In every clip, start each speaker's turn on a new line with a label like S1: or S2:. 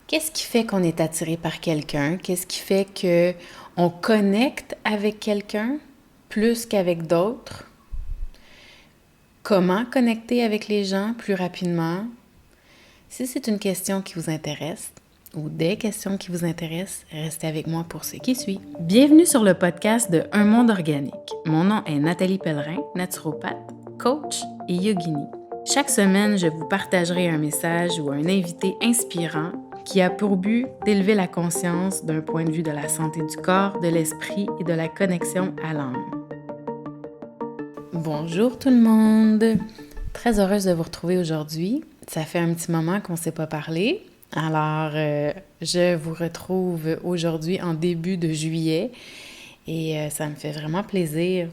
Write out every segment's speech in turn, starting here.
S1: Qu'est-ce qui fait qu'on est attiré par quelqu'un? Qu'est-ce qui fait que on connecte avec quelqu'un plus qu'avec d'autres? Comment connecter avec les gens plus rapidement? Si c'est une question qui vous intéresse ou des questions qui vous intéressent, restez avec moi pour ce qui suit. Bienvenue sur le podcast de Un monde organique. Mon nom est Nathalie Pellerin, naturopathe, coach et yogini. Chaque semaine, je vous partagerai un message ou un invité inspirant qui a pour but d'élever la conscience d'un point de vue de la santé du corps, de l'esprit et de la connexion à l'âme. Bonjour tout le monde! Très heureuse de vous retrouver aujourd'hui. Ça fait un petit moment qu'on ne s'est pas parlé. Alors, je vous retrouve aujourd'hui en début de juillet et ça me fait vraiment plaisir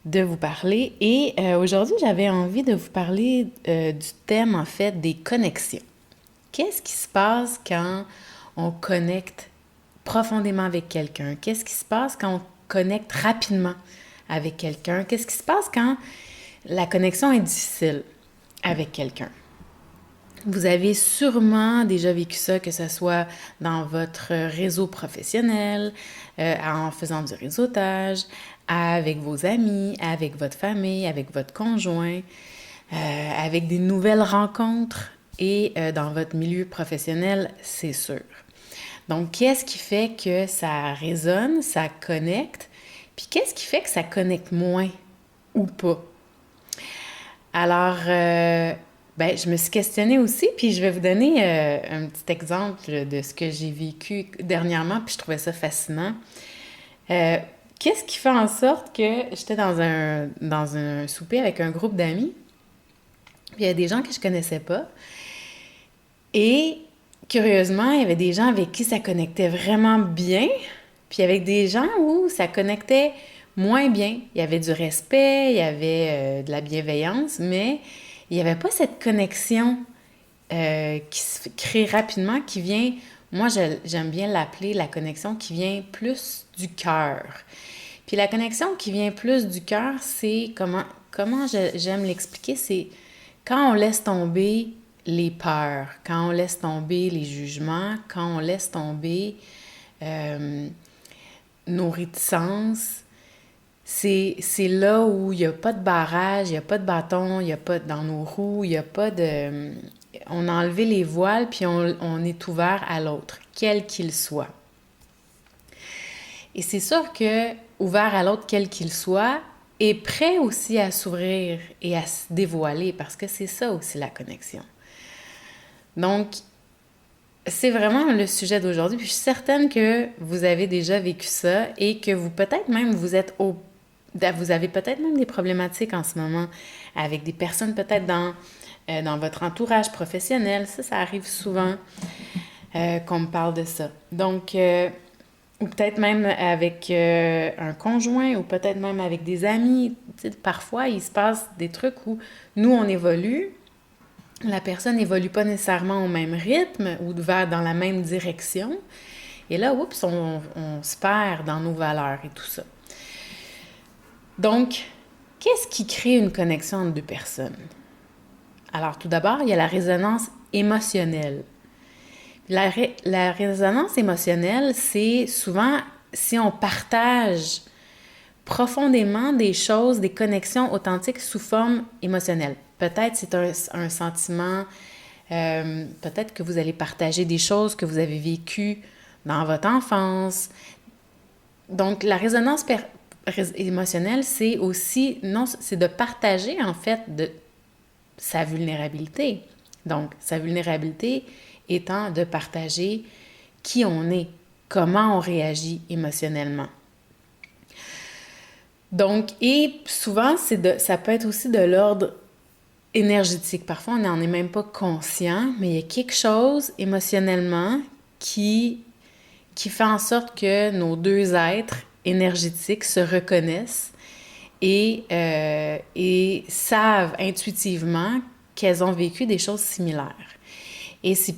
S1: de vous parler. Et aujourd'hui, j'avais envie de vous parler du thème, en fait, des connexions. Qu'est-ce qui se passe quand on connecte profondément avec quelqu'un? Qu'est-ce qui se passe quand on connecte rapidement avec quelqu'un? Qu'est-ce qui se passe quand la connexion est difficile avec quelqu'un? Vous avez sûrement déjà vécu ça, que ce soit dans votre réseau professionnel, en faisant du réseautage, avec vos amis, avec votre famille, avec votre conjoint, avec des nouvelles rencontres et dans votre milieu professionnel, c'est sûr. Donc, qu'est-ce qui fait que ça résonne, ça connecte, puis qu'est-ce qui fait que ça connecte moins ou pas? Alors, je me suis questionnée aussi, puis je vais vous donner un petit exemple de ce que j'ai vécu dernièrement, puis je trouvais ça fascinant. Qu'est-ce qui fait en sorte que j'étais dans un souper avec un groupe d'amis, puis il y a des gens que je connaissais pas, et curieusement, il y avait des gens avec qui ça connectait vraiment bien, puis avec des gens où ça connectait moins bien. Il y avait du respect, il y avait de la bienveillance, mais il n'y avait pas cette connexion qui se crée rapidement, qui vient, moi j'aime bien l'appeler la connexion qui vient plus du cœur. Puis la connexion qui vient plus du cœur, c'est comment j'aime l'expliquer, c'est quand on laisse tomber les peurs, quand on laisse tomber les jugements, quand on laisse tomber nos réticences, c'est là où il n'y a pas de barrage, il n'y a pas de bâton, il n'y a pas dans nos roues, il n'y a pas de... On a enlevé les voiles, puis on est ouvert à l'autre, quel qu'il soit. Et c'est sûr que ouvert à l'autre, quel qu'il soit, est prêt aussi à s'ouvrir et à se dévoiler, parce que c'est ça aussi la connexion. Donc, c'est vraiment le sujet d'aujourd'hui, puis je suis certaine que vous avez déjà vécu ça et que vous peut-être même vous avez peut-être même des problématiques en ce moment avec des personnes peut-être dans votre entourage professionnel. Ça arrive souvent qu'on me parle de ça. Donc, ou peut-être même avec un conjoint ou peut-être même avec des amis. Tu sais, parfois, il se passe des trucs où nous, on évolue. La personne n'évolue pas nécessairement au même rythme ou va dans la même direction. Et là, oups, on se perd dans nos valeurs et tout ça. Donc, qu'est-ce qui crée une connexion entre deux personnes? Alors, tout d'abord, il y a la résonance émotionnelle. La résonance émotionnelle, c'est souvent si on partage profondément des choses, des connexions authentiques sous forme émotionnelle. Peut-être c'est un sentiment, peut-être que vous allez partager des choses que vous avez vécues dans votre enfance. Donc, la résonance émotionnelle, c'est aussi, non, c'est de partager en fait de sa vulnérabilité. Donc, sa vulnérabilité étant de partager qui on est, comment on réagit émotionnellement. Donc, et souvent, ça peut être aussi de l'ordre énergétique. Parfois, on n'en est même pas conscient, mais il y a quelque chose émotionnellement qui fait en sorte que nos deux êtres énergétiques se reconnaissent et savent intuitivement qu'elles ont vécu des choses similaires. Et si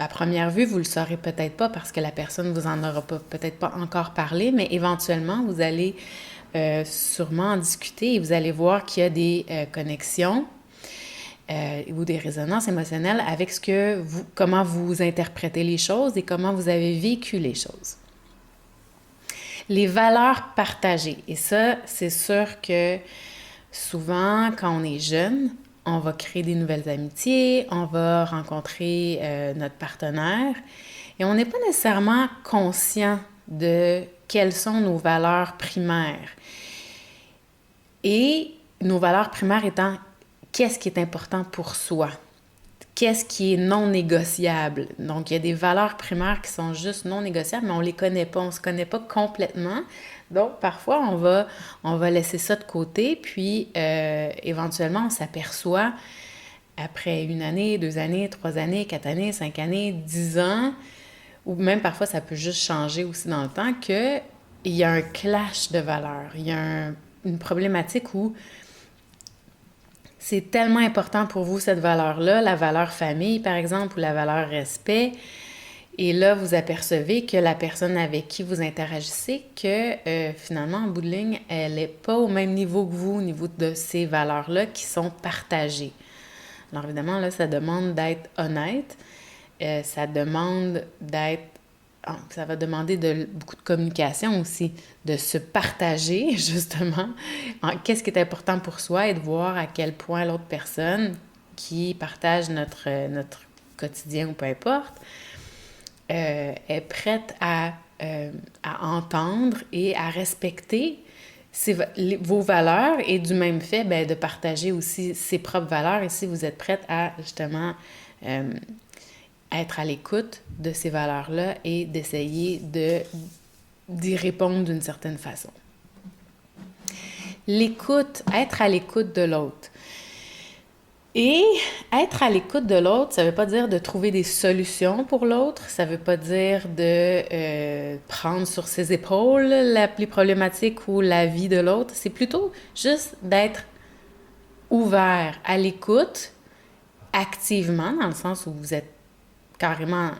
S1: à première vue, vous ne le saurez peut-être pas parce que la personne vous en aura peut-être pas encore parlé, mais éventuellement, vous allez sûrement en discuter et vous allez voir qu'il y a des connexions ou des résonances émotionnelles avec comment vous interprétez les choses et comment vous avez vécu les choses. Les valeurs partagées. Et ça, c'est sûr que souvent, quand on est jeune, on va créer des nouvelles amitiés, on va rencontrer notre partenaire et on n'est pas nécessairement conscient de quelles sont nos valeurs primaires. Et nos valeurs primaires étant qu'est-ce qui est important pour soi, qu'est-ce qui est non négociable. Donc, il y a des valeurs primaires qui sont juste non négociables, mais on ne les connaît pas, on ne se connaît pas complètement. Donc, parfois, on va laisser ça de côté, puis éventuellement, on s'aperçoit, après 1 année, 2 années, 3 années, 4 années, 5 années, 10 ans, ou même parfois, ça peut juste changer aussi dans le temps, qu'il y a un clash de valeurs. Il y a une problématique où c'est tellement important pour vous, cette valeur-là, la valeur famille, par exemple, ou la valeur respect. Et là, vous apercevez que la personne avec qui vous interagissez, que finalement, en bout de ligne, elle n'est pas au même niveau que vous, au niveau de ces valeurs-là qui sont partagées. Alors évidemment, là, ça demande d'être honnête. Ça demande d'être... Ça va demander beaucoup de communication aussi, de se partager, justement, qu'est-ce qui est important pour soi et de voir à quel point l'autre personne qui partage notre quotidien ou peu importe, est prête à entendre et à respecter vos valeurs et du même fait, de partager aussi ses propres valeurs et si vous êtes prête à justement être à l'écoute de ces valeurs-là et d'essayer d'y répondre d'une certaine façon. L'écoute, être à l'écoute de l'autre. Et être à l'écoute de l'autre, ça ne veut pas dire de trouver des solutions pour l'autre, ça ne veut pas dire de prendre sur ses épaules les problématiques ou la vie de l'autre, c'est plutôt juste d'être ouvert à l'écoute activement, dans le sens où vous êtes carrément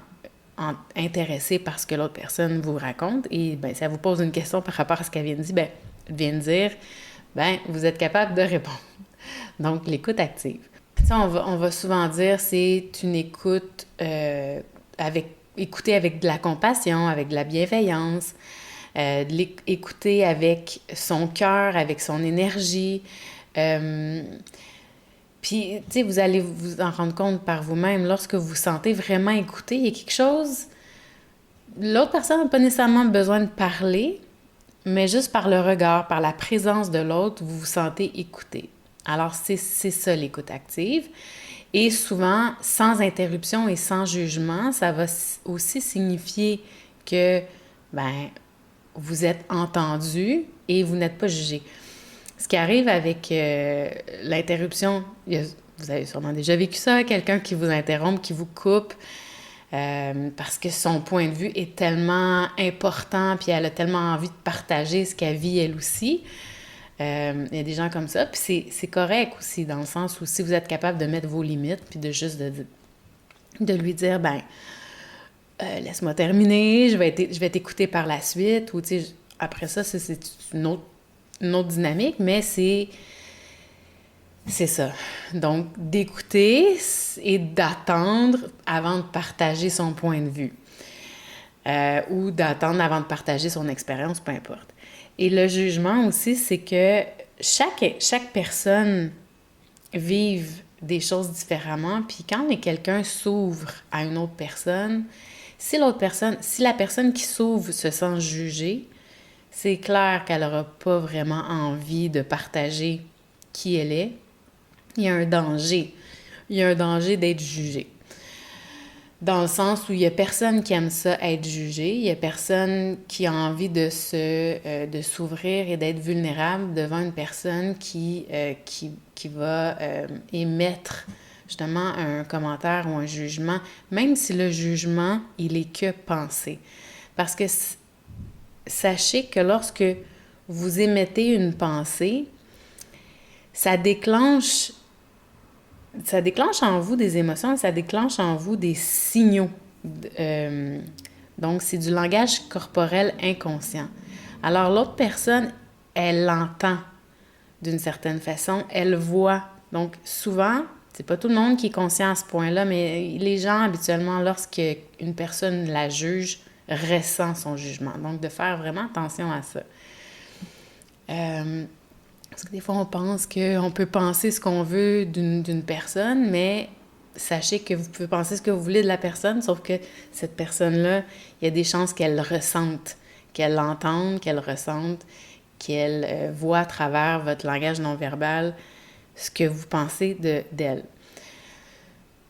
S1: intéressé par ce que l'autre personne vous raconte et ça vous pose une question par rapport à ce qu'elle vient de dire, vous êtes capable de répondre. Donc, l'écoute active. Ça, on va souvent dire c'est une écoute écouter avec de la compassion, avec de la bienveillance, écouter avec son cœur, avec son énergie. Puis, tu sais, vous allez vous en rendre compte par vous-même, lorsque vous vous sentez vraiment écouté, il y a quelque chose... L'autre personne n'a pas nécessairement besoin de parler, mais juste par le regard, par la présence de l'autre, vous vous sentez écouté. Alors, c'est ça l'écoute active. Et souvent, sans interruption et sans jugement, ça va aussi signifier que, vous êtes entendu et vous n'êtes pas jugé. Ce qui arrive avec l'interruption, vous avez sûrement déjà vécu ça, quelqu'un qui vous interrompt, qui vous coupe, parce que son point de vue est tellement important, puis elle a tellement envie de partager ce qu'elle vit elle aussi. Il y a des gens comme ça, puis c'est correct aussi, dans le sens où si vous êtes capable de mettre vos limites, puis de juste de lui dire, laisse-moi terminer, je vais t'écouter par la suite, ou tu sais, après ça, c'est une autre dynamique, mais c'est ça. Donc, d'écouter et d'attendre avant de partager son point de vue. Ou d'attendre avant de partager son expérience, peu importe. Et le jugement aussi, c'est que chaque personne vive des choses différemment, puis quand quelqu'un s'ouvre à une autre personne, si la personne qui s'ouvre se sent jugée, c'est clair qu'elle n'aura pas vraiment envie de partager qui elle est. Il y a un danger. Il y a un danger d'être jugé. Dans le sens où il n'y a personne qui aime ça, être jugé. Il n'y a personne qui a envie de s'ouvrir et d'être vulnérable devant une personne qui va émettre justement un commentaire ou un jugement, même si le jugement, il est que pensé. Parce que sachez que lorsque vous émettez une pensée, ça déclenche en vous des émotions, ça déclenche en vous des signaux. Donc, c'est du langage corporel inconscient. Alors, l'autre personne, elle l'entend d'une certaine façon, elle voit. Donc, souvent, C'est pas tout le monde qui est conscient à ce point-là, mais les gens, habituellement, lorsqu'une personne la juge, ressent son jugement. Donc, de faire vraiment attention à ça. Parce que des fois, on pense qu'on peut penser ce qu'on veut d'une personne, mais sachez que vous pouvez penser ce que vous voulez de la personne, sauf que cette personne-là, il y a des chances qu'elle le ressente, qu'elle l'entende, qu'elle ressente, qu'elle voit à travers votre langage non-verbal ce que vous pensez d'elle.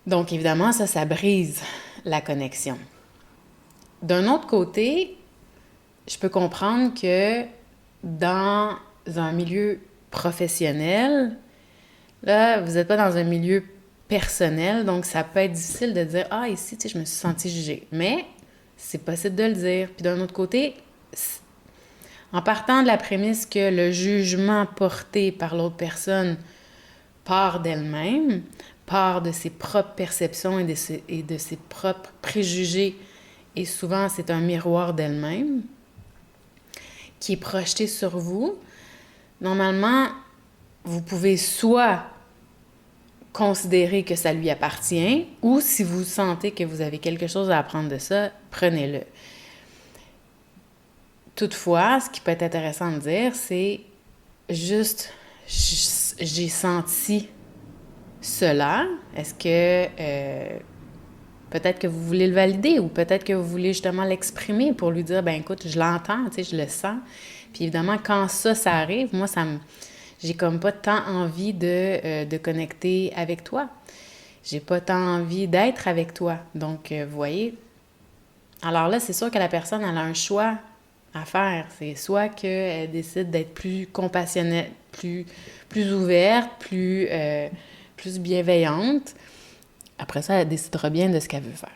S1: Donc, évidemment, ça brise la connexion. D'un autre côté, je peux comprendre que dans un milieu professionnel, là, vous n'êtes pas dans un milieu personnel, donc ça peut être difficile de dire « Ah, ici, tu sais, je me suis sentie jugée. » Mais c'est possible de le dire. Puis d'un autre côté, en partant de la prémisse que le jugement porté par l'autre personne part d'elle-même, part de ses propres perceptions et de ses propres préjugés, et souvent c'est un miroir d'elle-même qui est projeté sur vous, normalement, vous pouvez soit considérer que ça lui appartient, ou si vous sentez que vous avez quelque chose à apprendre de ça, prenez-le. Toutefois, ce qui peut être intéressant de dire, c'est juste, j'ai senti cela. Est-ce que peut-être que vous voulez le valider ou peut-être que vous voulez justement l'exprimer pour lui dire, ben écoute, je l'entends, tu sais, je le sens. Puis évidemment, quand ça arrive, moi, j'ai comme pas tant envie de connecter avec toi. J'ai pas tant envie d'être avec toi. Donc, vous voyez. Alors là, c'est sûr que la personne, elle a un choix à faire. C'est soit qu'elle décide d'être plus compassionnelle, plus ouverte, plus bienveillante. Après ça, elle décidera bien de ce qu'elle veut faire.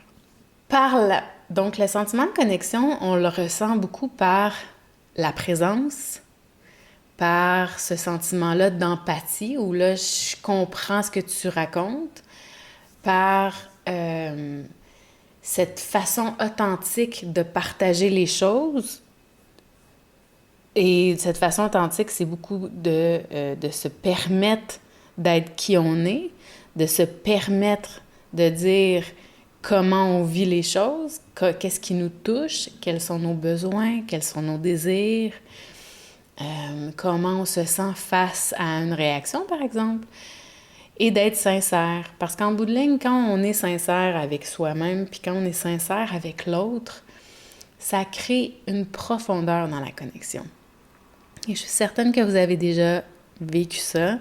S1: Donc, le sentiment de connexion, on le ressent beaucoup par la présence, par ce sentiment-là d'empathie, où là, je comprends ce que tu racontes, par cette façon authentique de partager les choses. Et cette façon authentique, c'est beaucoup de se permettre d'être qui on est, de se permettre de dire comment on vit les choses, qu'est-ce qui nous touche, quels sont nos besoins, quels sont nos désirs, comment on se sent face à une réaction, par exemple, et d'être sincère. Parce qu'en bout de ligne, quand on est sincère avec soi-même, puis quand on est sincère avec l'autre, ça crée une profondeur dans la connexion. Et je suis certaine que vous avez déjà vécu ça.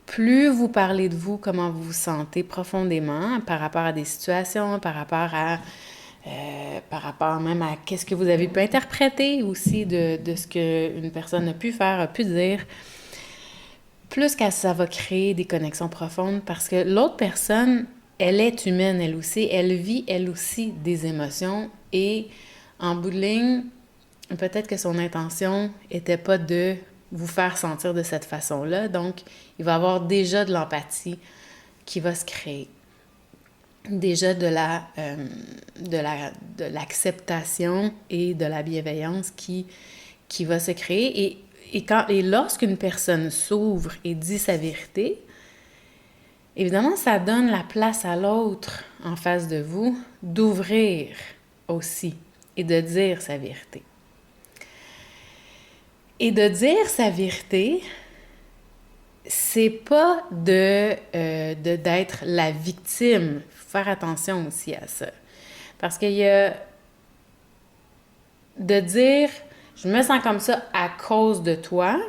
S1: Plus vous parlez de vous, comment vous vous sentez profondément par rapport à des situations, par rapport même à qu'est-ce que vous avez pu interpréter aussi de ce qu'une personne a pu faire, a pu dire, plus que ça va créer des connexions profondes parce que l'autre personne, elle est humaine elle aussi, elle vit elle aussi des émotions et en bout de ligne, peut-être que son intention n'était pas de vous faire sentir de cette façon-là. Donc, il va y avoir déjà de l'empathie qui va se créer. Déjà de l'acceptation et de la bienveillance qui va se créer. Et lorsqu'une personne s'ouvre et dit sa vérité, évidemment, ça donne la place à l'autre en face de vous d'ouvrir aussi et de dire sa vérité. Et de dire sa vérité, c'est pas d'être la victime. Il faut faire attention aussi à ça. Parce qu'il y a de dire « je me sens comme ça à cause de toi »,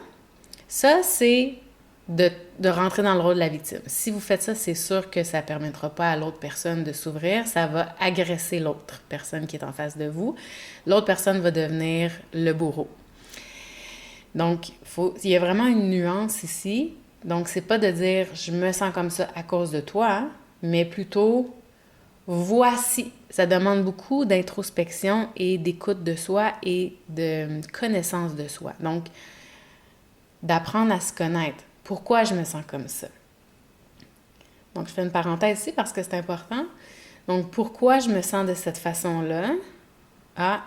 S1: ça, c'est de rentrer dans le rôle de la victime. Si vous faites ça, c'est sûr que ça ne permettra pas à l'autre personne de s'ouvrir. Ça va agresser l'autre personne qui est en face de vous. L'autre personne va devenir le bourreau. Donc, il y a vraiment une nuance ici. Donc, c'est pas de dire « je me sens comme ça à cause de toi », mais plutôt « voici ». Ça demande beaucoup d'introspection et d'écoute de soi et de connaissance de soi. Donc, d'apprendre à se connaître. Pourquoi je me sens comme ça? Donc, je fais une parenthèse ici parce que c'est important. Donc, pourquoi je me sens de cette façon-là? Ah,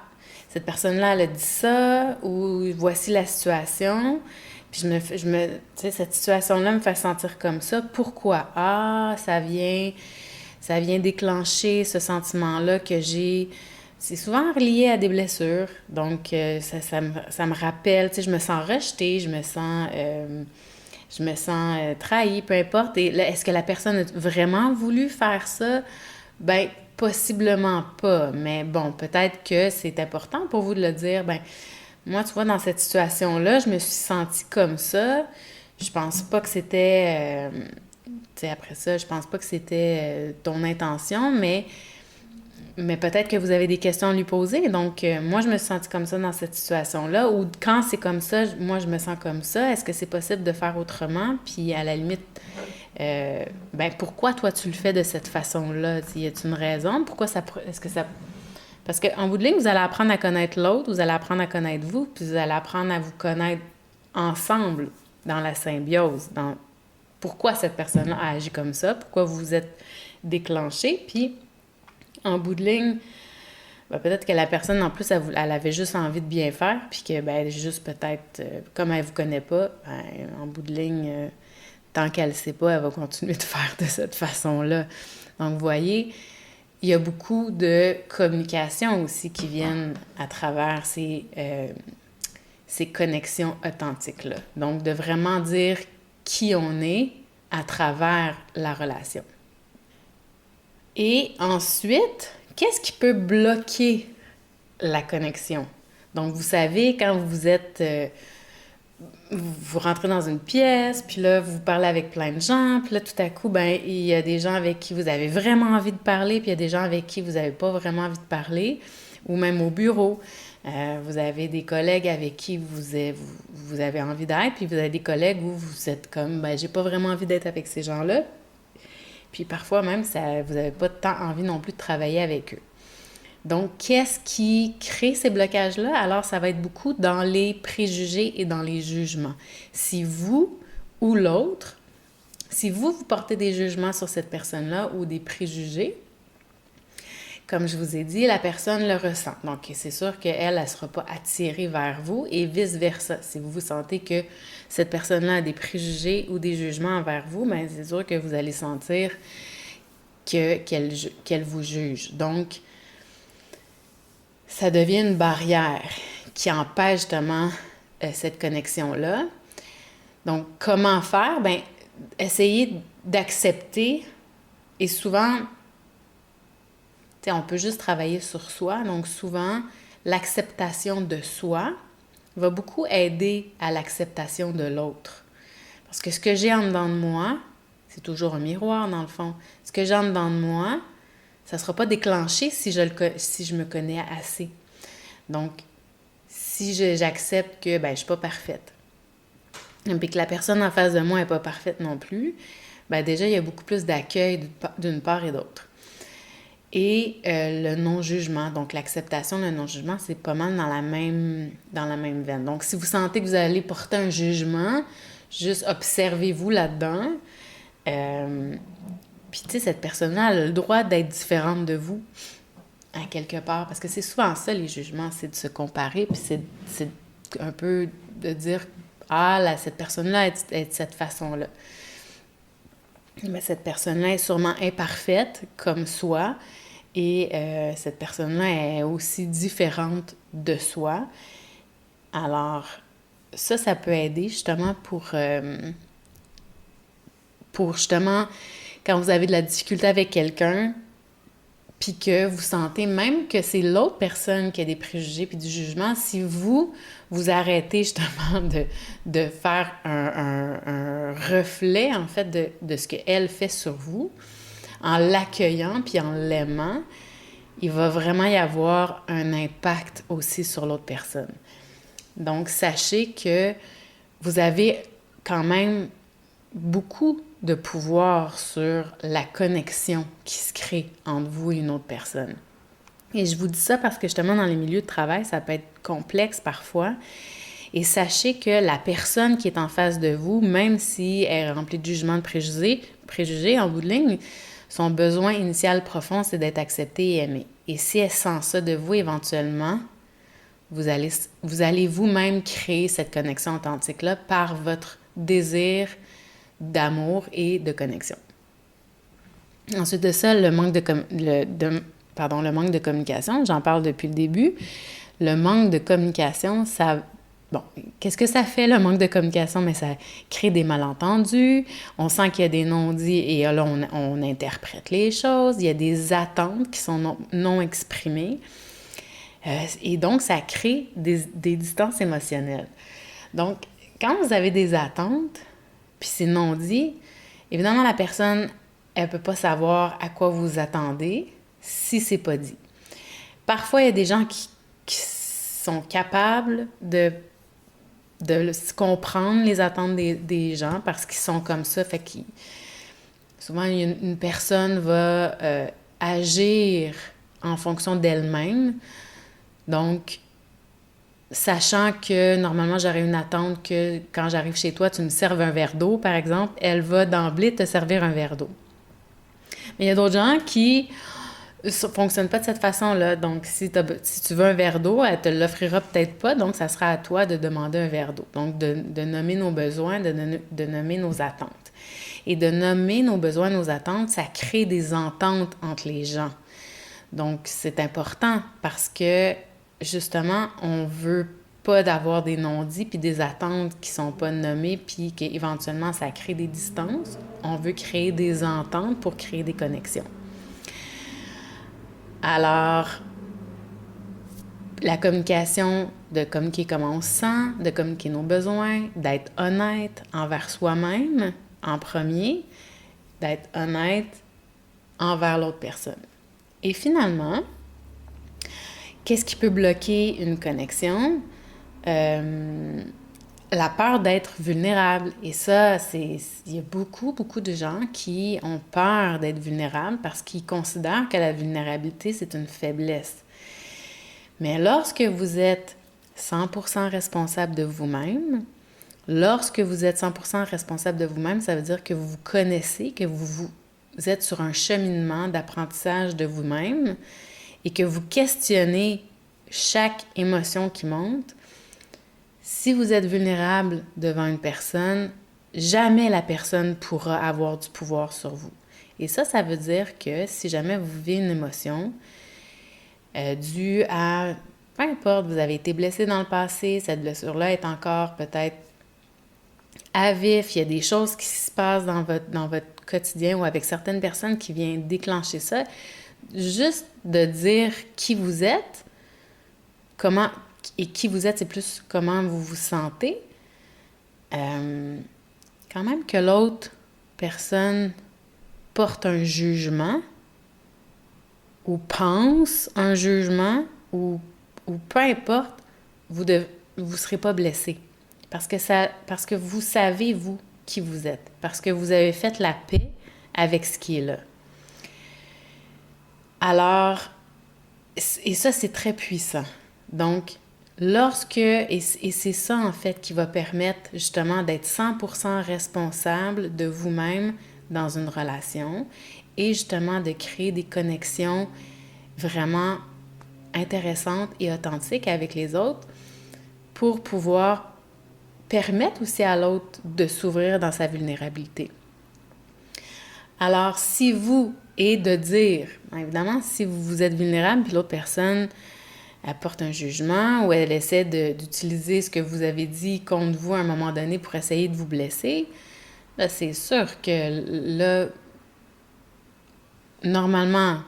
S1: cette personne-là, elle a dit ça, ou voici la situation. Puis tu sais, cette situation-là me fait sentir comme ça. Pourquoi? Ah, ça vient déclencher ce sentiment-là que j'ai. C'est souvent relié à des blessures. Donc, ça me rappelle, tu sais, je me sens rejetée, je me sens trahie, peu importe. Et là, est-ce que la personne a vraiment voulu faire ça? Ben, possiblement pas. Mais bon, peut-être que c'est important pour vous de le dire. Ben, moi, tu vois, dans cette situation-là, je me suis sentie comme ça. Je pense pas que c'était... tu sais, après ça, je pense pas que c'était ton intention, mais peut-être que vous avez des questions à lui poser. Donc, moi, je me suis sentie comme ça dans cette situation-là. Ou quand c'est comme ça, moi, je me sens comme ça. Est-ce que c'est possible de faire autrement? Puis, à la limite, ben, pourquoi toi, tu le fais de cette façon-là? Y a-t-il une raison? Pourquoi ça... Est-ce que ça... Parce qu'en bout de ligne, vous allez apprendre à connaître l'autre, vous allez apprendre à connaître vous, puis vous allez apprendre à vous connaître ensemble dans la symbiose, dans pourquoi cette personne-là a agi comme ça, pourquoi vous vous êtes déclenché, puis en bout de ligne, ben, peut-être que la personne, en plus, elle avait juste envie de bien faire, puis que, ben, elle est juste peut-être, comme elle vous connaît pas, ben, en bout de ligne, tant qu'elle ne sait pas, elle va continuer de faire de cette façon-là. Donc, vous voyez, il y a beaucoup de communication aussi qui viennent à travers ces connexions authentiques-là. Donc, de vraiment dire qui on est à travers la relation. Et ensuite, qu'est-ce qui peut bloquer la connexion? Donc, vous savez, quand vous êtes... vous rentrez dans une pièce, puis là, vous parlez avec plein de gens, puis là, tout à coup, ben, il y a des gens avec qui vous avez vraiment envie de parler, puis il y a des gens avec qui vous n'avez pas vraiment envie de parler, ou même au bureau. Vous avez des collègues avec qui vous avez envie d'être, puis vous avez des collègues où vous êtes comme, ben, j'ai pas vraiment envie d'être avec ces gens-là. Puis parfois même, vous n'avez pas tant envie non plus de travailler avec eux. Donc, qu'est-ce qui crée ces blocages-là? Alors, ça va être beaucoup dans les préjugés et dans les jugements. Si vous ou l'autre, si vous portez des jugements sur cette personne-là ou des préjugés, comme je vous ai dit, la personne le ressent. Donc, c'est sûr qu'elle ne sera pas attirée vers vous et vice-versa. Si vous vous sentez que cette personne-là a des préjugés ou des jugements envers vous, bien, c'est sûr que vous allez sentir qu'elle vous juge. Donc, ça devient une barrière qui empêche justement cette connexion-là. Donc, comment faire? Bien, essayer d'accepter et souvent, tu sais, on peut juste travailler sur soi. Donc, souvent, l'acceptation de soi va beaucoup aider à l'acceptation de l'autre. Parce que ce que j'ai en dedans de moi, c'est toujours un miroir dans le fond. Ce que j'ai en dedans de moi, ça ne sera pas déclenché si je me connais assez. Donc, si j'accepte que ben, je ne suis pas parfaite, et que la personne en face de moi n'est pas parfaite non plus, ben déjà, il y a beaucoup plus d'accueil d'une part et d'autre. Et le non-jugement, donc l'acceptation, le non-jugement, c'est pas mal dans la même veine. Donc, si vous sentez que vous allez porter un jugement, juste observez-vous là-dedans. Puis, tu sais, cette personne-là, elle a le droit d'être différente de vous, à quelque part. Parce que c'est souvent ça, les jugements, c'est de se comparer, puis c'est un peu de dire, ah, là, cette personne-là est de cette façon-là. Mais cette personne-là est sûrement imparfaite, comme soi, et cette personne-là est aussi différente de soi. Alors, ça peut aider justement pour justement, quand vous avez de la difficulté avec quelqu'un, puis que vous sentez même que c'est l'autre personne qui a des préjugés puis du jugement, si vous arrêtez justement de faire un reflet, en fait, de ce qu'elle fait sur vous, en l'accueillant puis en l'aimant, il va vraiment y avoir un impact aussi sur l'autre personne. Donc, sachez que vous avez quand même beaucoup de pouvoir sur la connexion qui se crée entre vous et une autre personne. Et je vous dis ça parce que justement, dans les milieux de travail, ça peut être complexe parfois. Et sachez que la personne qui est en face de vous, même si elle est remplie de jugements, de préjugés, en bout de ligne, son besoin initial profond, c'est d'être acceptée et aimée. Et si elle sent ça de vous éventuellement, vous allez vous-même créer cette connexion authentique-là par votre désir d'amour et de connexion. Ensuite de ça, le manque de communication, j'en parle depuis le début. Le manque de communication, qu'est-ce que ça fait, le manque de communication? Mais ça crée des malentendus, on sent qu'il y a des non-dits et là, on interprète les choses, il y a des attentes qui sont non exprimées. Et donc, ça crée des distances émotionnelles. Donc, quand vous avez des attentes, puis c'est non dit, évidemment, la personne, elle ne peut pas savoir à quoi vous attendez si c'est pas dit. Parfois, il y a des gens qui sont capables de comprendre les attentes des gens parce qu'ils sont comme ça. Fait que souvent, une personne va agir en fonction d'elle-même. Donc, sachant que normalement, j'aurais une attente que quand j'arrive chez toi, tu me serves un verre d'eau, par exemple, elle va d'emblée te servir un verre d'eau. Mais il y a d'autres gens qui ne fonctionnent pas de cette façon-là. Donc, si tu veux un verre d'eau, elle ne te l'offrira peut-être pas, donc ça sera à toi de demander un verre d'eau. Donc, de nommer nos besoins, de nommer nos attentes. Et de nommer nos besoins, nos attentes, ça crée des ententes entre les gens. Donc, c'est important parce que justement, on veut pas d'avoir des non-dits puis des attentes qui sont pas nommées puis qu'éventuellement, ça crée des distances. On veut créer des ententes pour créer des connexions. Alors, la communication, de communiquer comment on se sent, de communiquer nos besoins, d'être honnête envers soi-même en premier, d'être honnête envers l'autre personne. Et finalement, qu'est-ce qui peut bloquer une connexion? La peur d'être vulnérable. Et ça, il y a beaucoup de gens qui ont peur d'être vulnérables parce qu'ils considèrent que la vulnérabilité, c'est une faiblesse. Mais lorsque vous êtes 100% responsable de vous-même, lorsque vous êtes 100% responsable de vous-même, ça veut dire que vous vous connaissez, que vous êtes sur un cheminement d'apprentissage de vous-même et que vous questionnez chaque émotion qui monte. Si vous êtes vulnérable devant une personne, jamais la personne pourra avoir du pouvoir sur vous. Et ça veut dire que si jamais vous vivez une émotion due à, peu importe, vous avez été blessé dans le passé, cette blessure-là est encore peut-être à vif, il y a des choses qui se passent dans votre quotidien ou avec certaines personnes qui viennent déclencher ça, juste de dire qui vous êtes, comment, et qui vous êtes, c'est plus comment vous vous sentez. Quand même que l'autre personne porte un jugement ou pense un jugement ou peu importe, vous ne serez pas blessé. Parce que vous savez, vous, qui vous êtes. Parce que vous avez fait la paix avec ce qui est là. Alors, et ça, c'est très puissant. Donc, et c'est ça, en fait, qui va permettre, justement, d'être 100% responsable de vous-même dans une relation et, justement, de créer des connexions vraiment intéressantes et authentiques avec les autres pour pouvoir permettre aussi à l'autre de s'ouvrir dans sa vulnérabilité. Alors, si vous, et de dire, évidemment, si vous êtes vulnérable, puis l'autre personne apporte un jugement ou elle essaie d'utiliser ce que vous avez dit contre vous à un moment donné pour essayer de vous blesser, là, c'est sûr que là, normalement,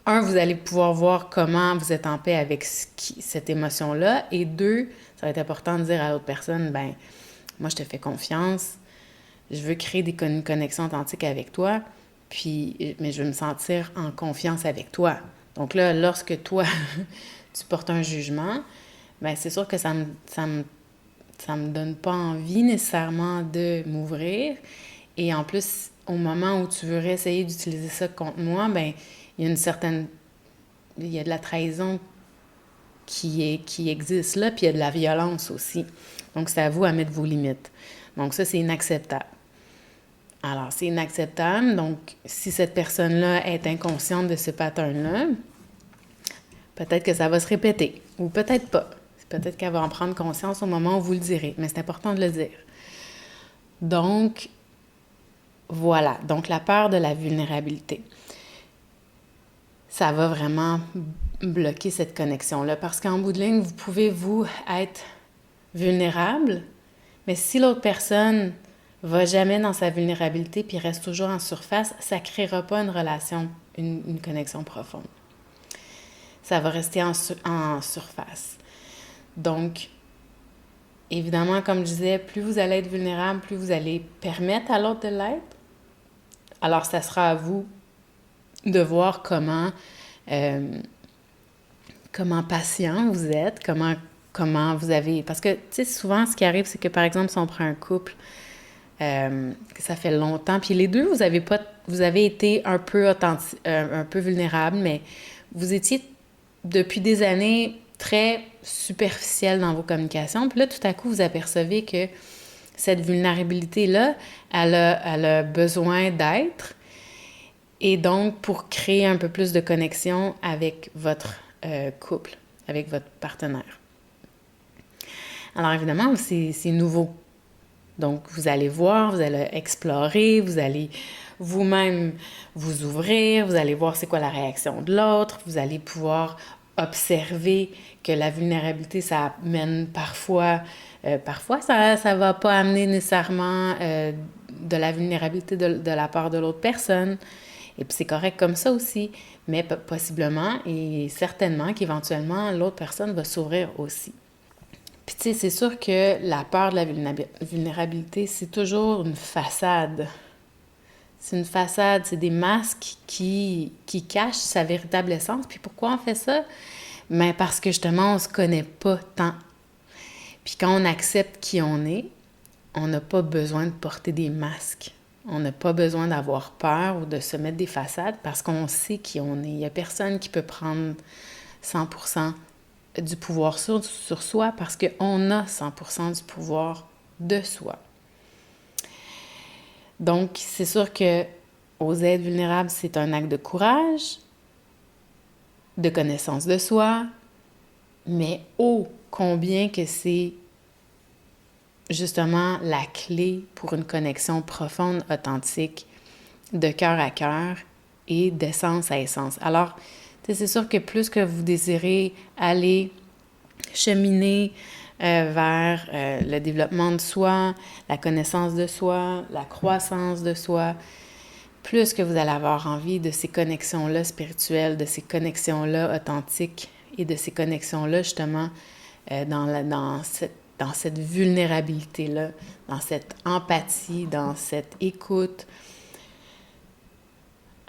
S1: vous allez pouvoir voir comment vous êtes en paix avec cette émotion-là, et deux, ça va être important de dire à l'autre personne, moi, je te fais confiance, je veux créer une connexion authentique avec toi, mais je veux me sentir en confiance avec toi. Donc là, lorsque toi, tu portes un jugement, c'est sûr que ça me donne pas envie nécessairement de m'ouvrir. Et en plus, au moment où tu veux réessayer d'utiliser ça contre moi, il y a de la trahison qui existe là, puis il y a de la violence aussi. Donc, c'est à vous à mettre vos limites. Donc, ça, c'est inacceptable. Alors, c'est inacceptable. Donc, si cette personne-là est inconsciente de ce pattern-là, peut-être que ça va se répéter, ou peut-être pas. peut-être qu'elle va en prendre conscience au moment où vous le direz, mais c'est important de le dire. Donc, voilà. Donc, la peur de la vulnérabilité. Ça va vraiment bloquer cette connexion-là parce qu'en bout de ligne, vous pouvez, vous, être vulnérable, mais si l'autre personne va jamais dans sa vulnérabilité puis reste toujours en surface, ça ne créera pas une relation, une connexion profonde. Ça va rester en surface. Donc, évidemment, comme je disais, plus vous allez être vulnérable, plus vous allez permettre à l'autre de l'être. Alors, ça sera à vous de voir comment patient vous êtes, comment vous avez... Parce que, tu sais, souvent, ce qui arrive, c'est que, par exemple, si on prend un couple, que ça fait longtemps, puis les deux, vous avez été un peu authentique, un peu vulnérable, mais vous étiez, depuis des années, très superficiel dans vos communications. Puis là, tout à coup, vous apercevez que cette vulnérabilité-là, elle a besoin d'être. Et donc, pour créer un peu plus de connexion avec votre couple, avec votre partenaire. Alors, évidemment, c'est nouveau. Donc, vous allez voir, vous allez explorer, vous allez vous-même vous ouvrir, vous allez voir c'est quoi la réaction de l'autre, vous allez pouvoir observer que la vulnérabilité, ça amène parfois ça va pas amener nécessairement de la vulnérabilité de la part de l'autre personne. Et puis c'est correct comme ça aussi, mais possiblement et certainement qu'éventuellement l'autre personne va s'ouvrir aussi. Puis tu sais, c'est sûr que la peur de la vulnérabilité, c'est toujours une façade. C'est une façade, c'est des masques qui cachent sa véritable essence. Puis pourquoi on fait ça? Mais parce que justement, on se connaît pas tant. Puis quand on accepte qui on n'a pas besoin de porter des masques. On n'a pas besoin d'avoir peur ou de se mettre des façades parce qu'on sait qui on est. Il n'y a personne qui peut prendre 100% du pouvoir sur soi parce qu'on a 100% du pouvoir de soi. Donc, c'est sûr que oser être vulnérable, c'est un acte de courage, de connaissance de soi, mais ô combien que c'est justement la clé pour une connexion profonde, authentique, de cœur à cœur et d'essence à essence. Alors, c'est sûr que plus que vous désirez aller cheminer vers le développement de soi, la connaissance de soi, la croissance de soi, plus que vous allez avoir envie de ces connexions-là spirituelles, de ces connexions-là authentiques et de ces connexions-là justement dans cette vulnérabilité-là, dans cette empathie, dans cette écoute.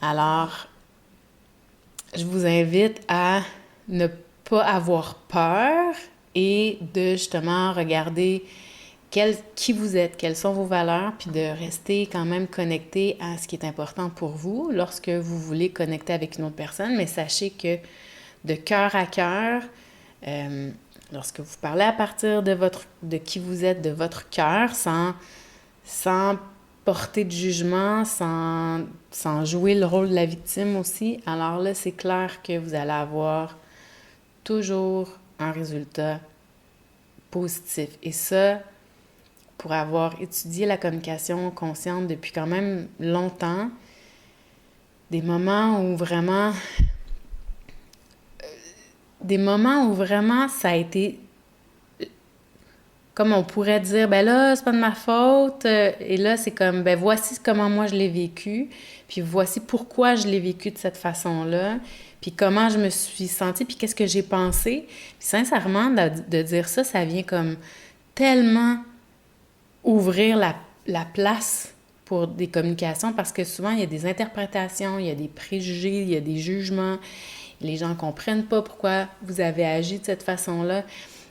S1: Alors, je vous invite à ne pas avoir peur et de justement regarder qui vous êtes, quelles sont vos valeurs, puis de rester quand même connecté à ce qui est important pour vous lorsque vous voulez connecter avec une autre personne. Mais sachez que de cœur à cœur, lorsque vous parlez à partir de qui vous êtes, de votre cœur, sans porter de jugement, sans jouer le rôle de la victime aussi, alors là, c'est clair que vous allez avoir toujours un résultat positif. Et ça, pour avoir étudié la communication consciente depuis quand même longtemps, des moments où vraiment ça a été, comme on pourrait dire, ben là, c'est pas de ma faute, et là, c'est comme, ben voici comment moi je l'ai vécu, puis voici pourquoi je l'ai vécu de cette façon-là, puis comment je me suis sentie, puis qu'est-ce que j'ai pensé. Puis sincèrement, de dire ça, ça vient comme tellement ouvrir la place pour des communications, parce que souvent, il y a des interprétations, il y a des préjugés, il y a des jugements, les gens ne comprennent pas pourquoi vous avez agi de cette façon-là.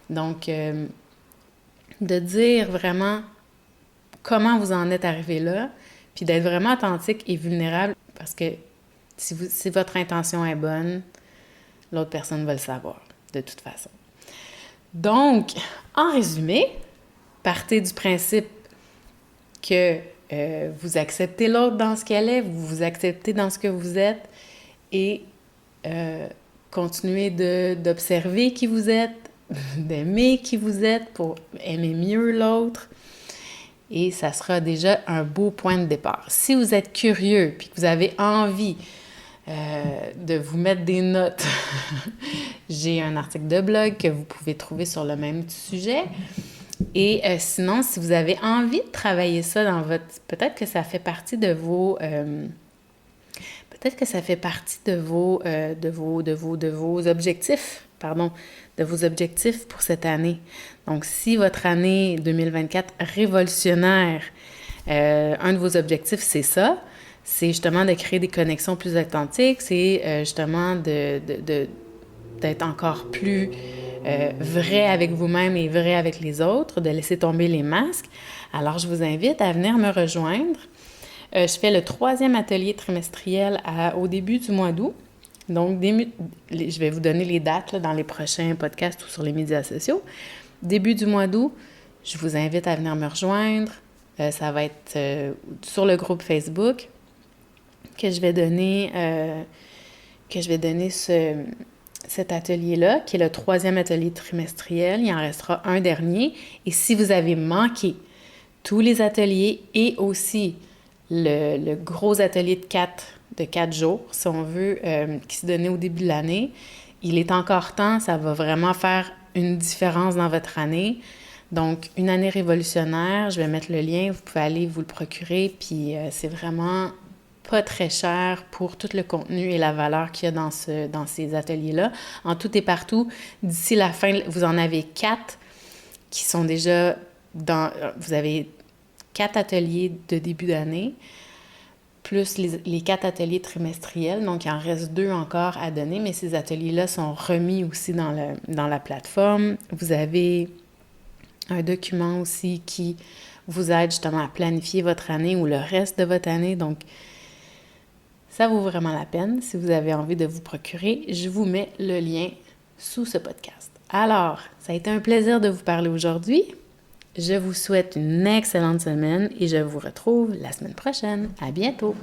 S1: Donc, de dire vraiment comment vous en êtes arrivé là, puis d'être vraiment authentique et vulnérable, parce que si votre intention est bonne, l'autre personne va le savoir, de toute façon. Donc, en résumé, partez du principe que vous acceptez l'autre dans ce qu'elle est, vous vous acceptez dans ce que vous êtes et continuez d'observer qui vous êtes, d'aimer qui vous êtes, pour aimer mieux l'autre. Et ça sera déjà un beau point de départ. Si vous êtes curieux puis que vous avez envie de vous mettre des notes, j'ai un article de blog que vous pouvez trouver sur le même sujet. Et sinon, si vous avez envie de travailler ça dans votre... Peut-être que ça fait partie de vos... peut-être que ça fait partie de vos objectifs, pardon, de vos objectifs pour cette année. Donc, si votre année 2024 révolutionnaire, un de vos objectifs, c'est ça, c'est justement de créer des connexions plus authentiques, c'est justement d'être encore plus vrai avec vous-même et vrai avec les autres, de laisser tomber les masques. Alors, je vous invite à venir me rejoindre. Je fais le 3e atelier trimestriel au début du mois d'août. Donc, je vais vous donner les dates là, dans les prochains podcasts ou sur les médias sociaux. Début du mois d'août, je vous invite à venir me rejoindre. Ça va être sur le groupe Facebook que je vais donner cet atelier-là, qui est le 3e atelier trimestriel. Il en restera un dernier. Et si vous avez manqué tous les ateliers et aussi le gros atelier de 4 jours, si on veut, qui se donnait au début de l'année, il est encore temps, ça va vraiment faire une différence dans votre année. Donc, une année révolutionnaire, je vais mettre le lien, vous pouvez aller vous le procurer, puis c'est vraiment pas très cher pour tout le contenu et la valeur qu'il y a dans ces ateliers-là. En tout et partout, d'ici la fin, vous en avez 4 qui sont déjà vous avez 4 ateliers de début d'année, plus les 4 ateliers trimestriels. Donc, il en reste 2 encore à donner, mais ces ateliers-là sont remis aussi dans la plateforme. Vous avez un document aussi qui vous aide justement à planifier votre année ou le reste de votre année. Donc, ça vaut vraiment la peine. Si vous avez envie de vous procurer, je vous mets le lien sous ce podcast. Alors, ça a été un plaisir de vous parler aujourd'hui. Je vous souhaite une excellente semaine et je vous retrouve la semaine prochaine. À bientôt!